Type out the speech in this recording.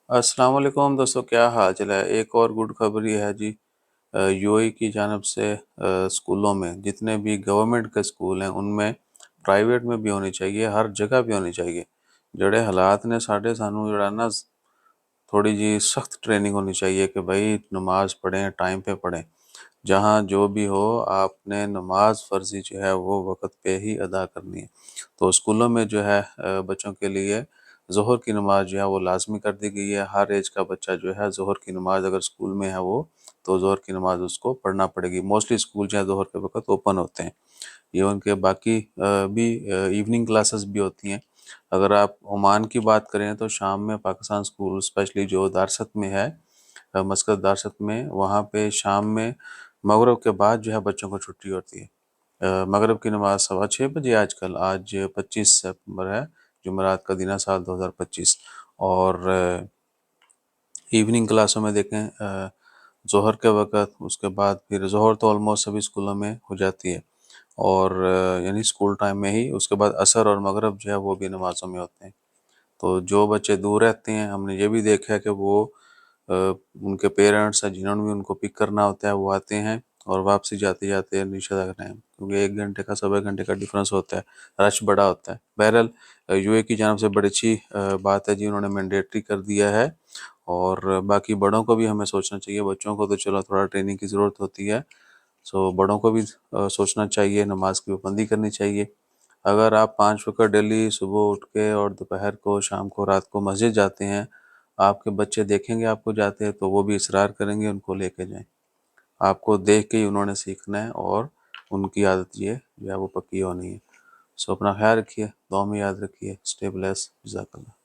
अस्सलाम वालेकुम दोस्तों, क्या हाल चाल है। एक और गुड खबर ये है जी। यूएई की जानब से स्कूलों में जितने भी गवर्नमेंट के स्कूल हैं उनमें प्राइवेट में भी होनी चाहिए, हर जगह भी होनी चाहिए। जड़े हालात ने साढ़े सानू जड़ा ना थोड़ी जी सख्त ट्रेनिंग होनी चाहिए कि भाई नमाज पढ़ें, टाइम पे पढ़ें। जहाँ जो भी हो आपने नमाज फ़र्ज़ी जो है वो वक्त पे ही अदा करनी है। तो स्कूलों में जो है बच्चों के लिए ज़ोहर की नमाज जो है वो लाजमी कर दी गई है। हर एज का बच्चा जो है ज़ोहर की नमाज अगर स्कूल में है वो, तो ज़ोहर की नमाज उसको पढ़ना पड़ेगी। मोस्टली स्कूल जो है ज़ोहर के वक्त ओपन होते हैं। ये उनके बाकी भी इवनिंग क्लासेस भी होती हैं। अगर आप ओमान की बात करें तो शाम में पाकिस्तान स्कूल स्पेशली जो दारसत में है, मस्कत दारसत में, वहाँ पे शाम में मगरिब के बाद जो है बच्चों को छुट्टी होती है। मगरिब की नमाज 6:15 बजे आजकल, आज 25 सितंबर है, जुमेरात का दिन है, साल 2025। और इवनिंग क्लासों में देखें ज़ोहर के वक़्त, उसके बाद फिर ज़ोहर तो ऑलमोस्ट सभी स्कूलों में हो जाती है, और यानी स्कूल टाइम में ही उसके बाद असर और मगरिब जो है वो भी नमाज़ों में होते हैं। तो जो बच्चे दूर रहते हैं, हमने ये भी देखा है कि वो उनके पेरेंट्स हैं जिन्होंने भी उनको पिक करना होता है वो आते हैं, और वापसी जाते जाते निशा तक हैं, क्योंकि 1 घंटे का, सवा घंटे का डिफरेंस होता है, रश बड़ा होता है। बहरहाल यूए की जानब से बड़ी अच्छी बात है जी, उन्होंने मैंडेटरी कर दिया है। और बाकी बड़ों को भी हमें सोचना चाहिए। बच्चों को तो चलो थोड़ा ट्रेनिंग की ज़रूरत होती है, सो बड़ों को भी सोचना चाहिए, नमाज की पाबंदी करनी चाहिए। अगर आप 5 वक़्त डेली सुबह उठ के और दोपहर को, शाम को, रात को मस्जिद जाते हैं, आपके बच्चे देखेंगे आपको जाते हैं तो वो भी इसरार करेंगे उनको लेके जाएं। आपको देख के ही उन्होंने सीखना है, और उनकी आदत ये जो है वो पक्की होनी है। सो अपना ख्याल रखिए, दुआ में याद रखिए। Stay blessed. जज़ाकल्लाह।